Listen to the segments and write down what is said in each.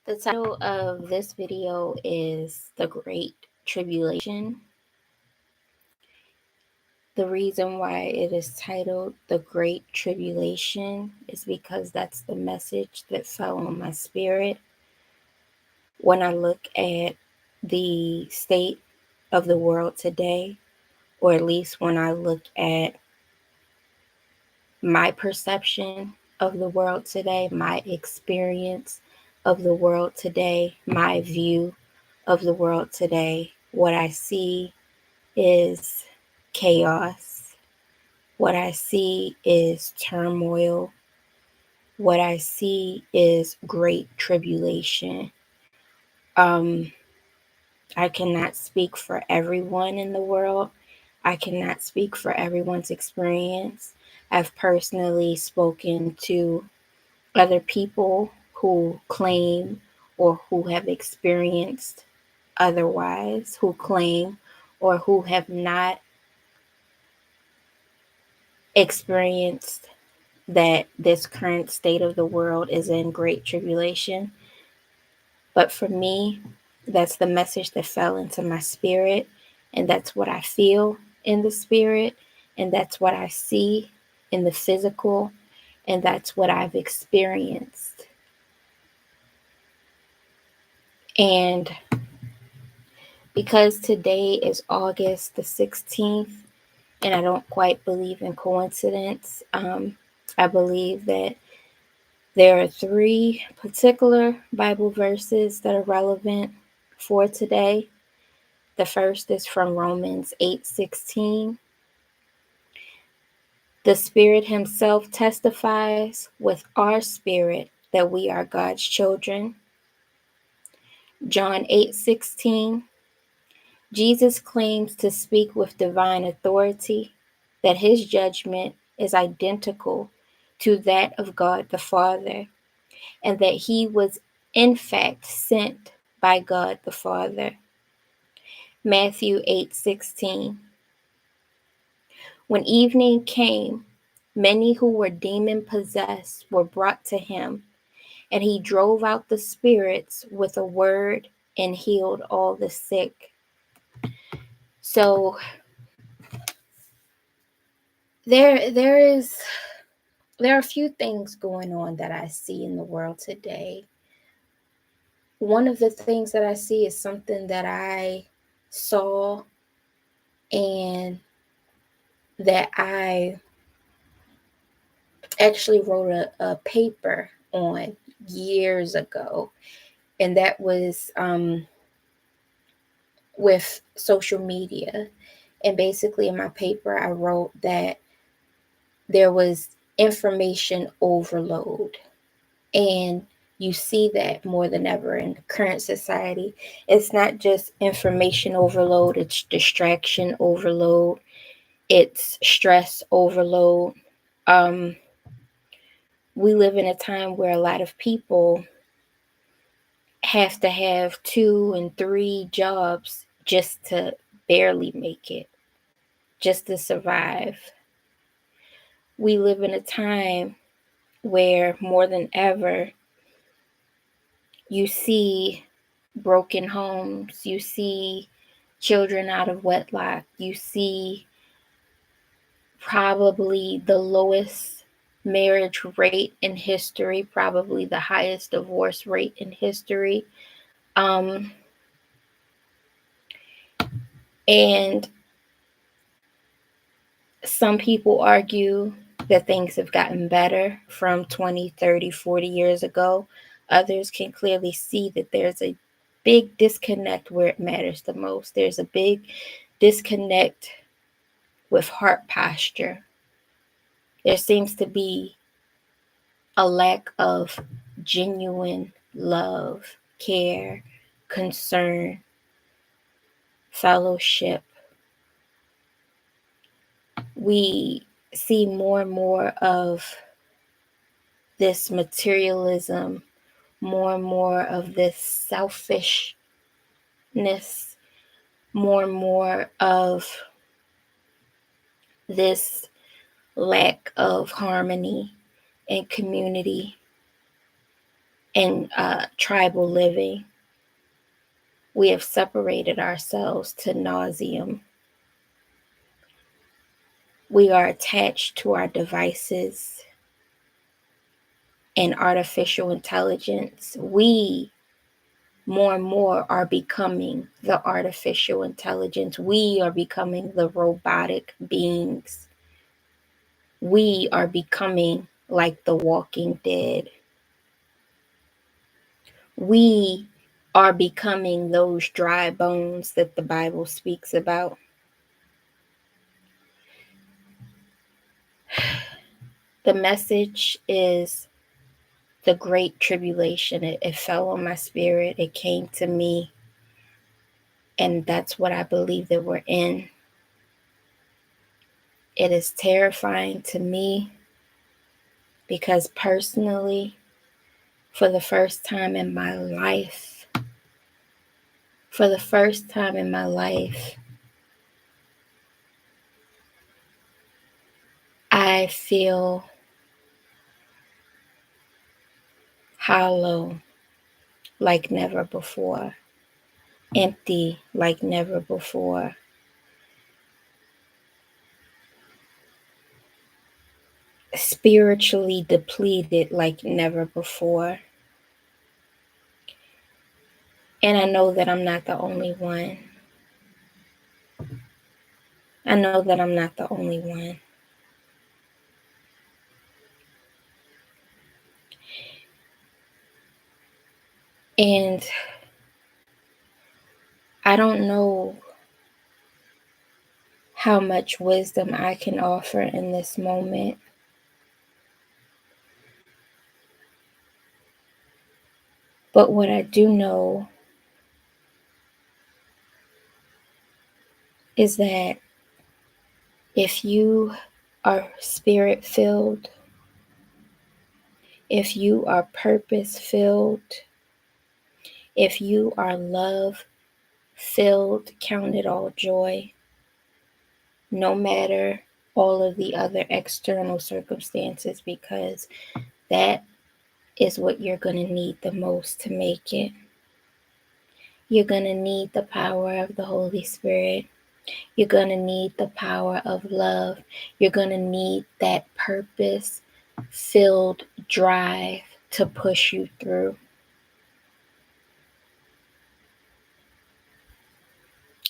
The title of this video is The Great Tribulation. The reason why it is titled The Great Tribulation is because that's the message that fell on my spirit when I look at the state of the world today, or at least when I look at my perception of the world today, my experience of the world today, my view of the world today. What I see is chaos. What I see is turmoil. What I see is great tribulation. I cannot speak for everyone in the world. I cannot speak for everyone's experience. I've personally spoken to other people who claim or who have experienced otherwise, who claim or who have not experienced that this current state of the world is in great tribulation. But for me, that's the message that fell into my spirit, and that's what I feel in the spirit, and that's what I see in the physical, and that's what I've experienced. And because today is August the 16th, and I don't quite believe in coincidence, I believe that there are three particular Bible verses that are relevant for today. The first is from Romans 8:16. The Spirit Himself testifies with our spirit that we are God's children. John 8:16. Jesus claims to speak with divine authority, that His judgment is identical to that of God the Father, and that He was in fact sent by God the Father. Matthew 8:16. When evening came, many who were demon possessed were brought to Him, and He drove out the spirits with a word and healed all the sick. So there are a few things going on that I see in the world today. One of the things that I see is something that I saw and that I actually wrote a paper on years ago, and that was with social media. And basically, in my paper, I wrote that there was information overload, and you see that more than ever in the current society. It's not just information overload, it's distraction overload, it's stress overload. Um, we live in a time where a lot of people have to have 2 and 3 jobs just to barely make it, just to survive. We live in a time where more than ever you see broken homes, you see children out of wedlock, you see probably the lowest marriage rate in history, probably the highest divorce rate in history. And some people argue that things have gotten better from 20, 30, 40 years ago. Others can clearly see that there's a big disconnect where it matters the most. There's a big disconnect with heart posture. There seems to be a lack of genuine love, care, concern, fellowship. We see more and more of this materialism, more and more of this selfishness, more and more of this lack of harmony and community. and tribal living. We have separated ourselves to nauseam. We are attached to our devices and artificial intelligence. We more and more are becoming the artificial intelligence. We are becoming the robotic beings. We are becoming like the walking dead. We are becoming those dry bones that the Bible speaks about. The message is the great tribulation. It fell on my spirit. It came to me. And that's what I believe that we're in. It is terrifying to me because personally, for the first time in my life, I feel hollow like never before, empty like never before. Spiritually depleted like never before. And I know that I'm not the only one. I know that I'm not the only one. And I don't know how much wisdom I can offer in this moment. But what I do know is that if you are spirit filled, if you are purpose filled, if you are love filled, count it all joy, no matter all of the other external circumstances, because that is what you're going to need the most to make it. You're going to need the power of the Holy Spirit. You're going to need the power of love. You're going to need that purpose-filled drive to push you through.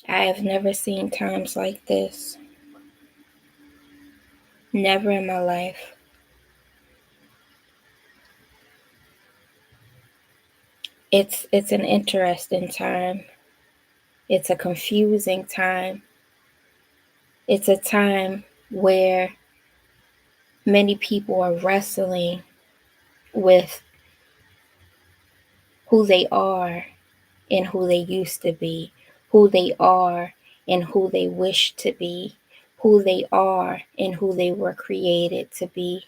I have never seen times like this. Never in my life. It's an interesting time. It's a confusing time. It's a time where many people are wrestling with who they are and who they used to be, who they are and who they wish to be, who they are and who they were created to be.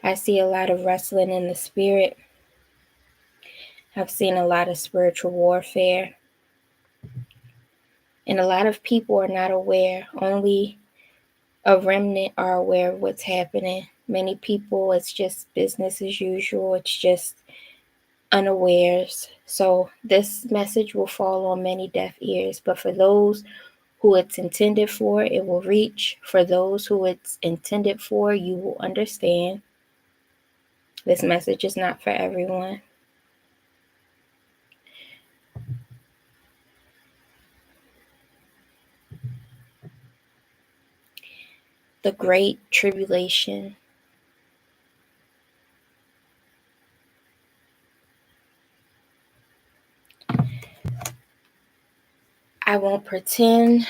I see a lot of wrestling in the spirit. I've seen a lot of spiritual warfare. And a lot of people are not aware. Only a remnant are aware of what's happening. Many people, it's just business as usual. It's just unawares. So this message will fall on many deaf ears. But for those who it's intended for, it will reach. For those who it's intended for, you will understand. This message is not for everyone. The Great Tribulation. I won't pretend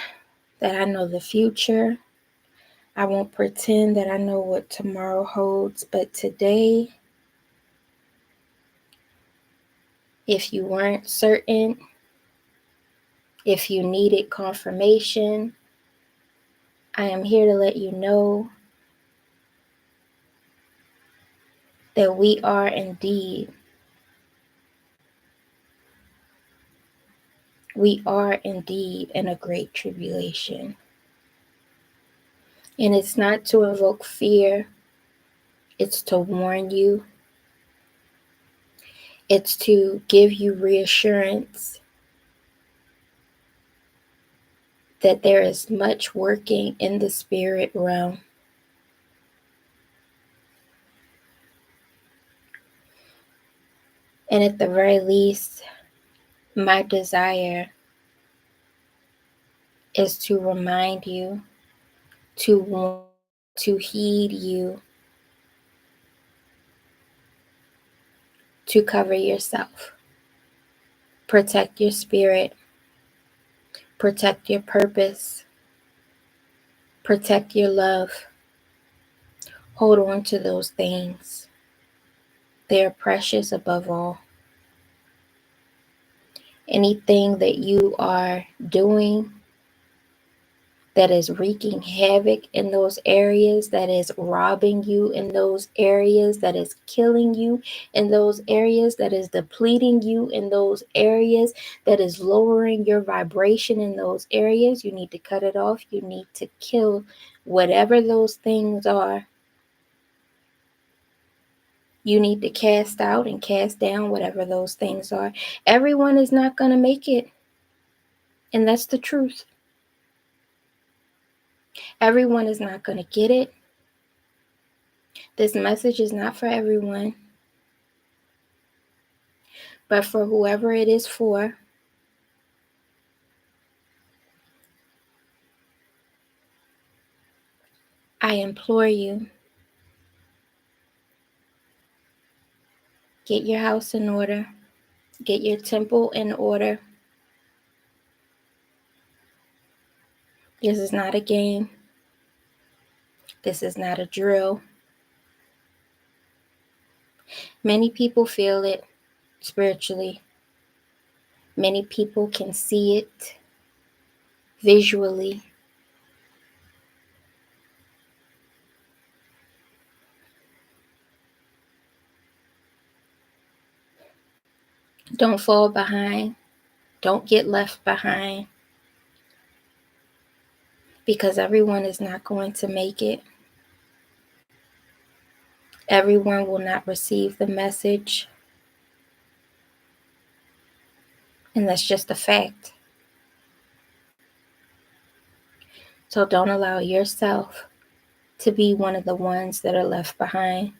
that I know the future. I won't pretend that I know what tomorrow holds. But today, if you weren't certain, if you needed confirmation, I am here to let you know that we are indeed in a great tribulation. And it's not to invoke fear. It's to warn you. It's to give you reassurance that there is much working in the spirit realm. And at the very least, my desire is to remind you, to warn, to heed you, to cover yourself, protect your spirit, protect your purpose, protect your love. Hold on to those things. They are precious above all. Anything that you are doing that is wreaking havoc in those areas, that is robbing you in those areas, that is killing you in those areas, that is depleting you in those areas, that is lowering your vibration in those areas, you need to cut it off. You need to kill whatever those things are. You need to cast out and cast down whatever those things are. Everyone is not going to make it. And that's the truth. Everyone is not going to get it. This message is not for everyone. But for whoever it is for, I implore you, get your house in order. Get your temple in order. This is not a game. This is not a drill. Many people feel it spiritually. Many people can see it visually. Don't fall behind. Don't get left behind. Because everyone is not going to make it. Everyone will not receive the message. And that's just a fact. So don't allow yourself to be one of the ones that are left behind.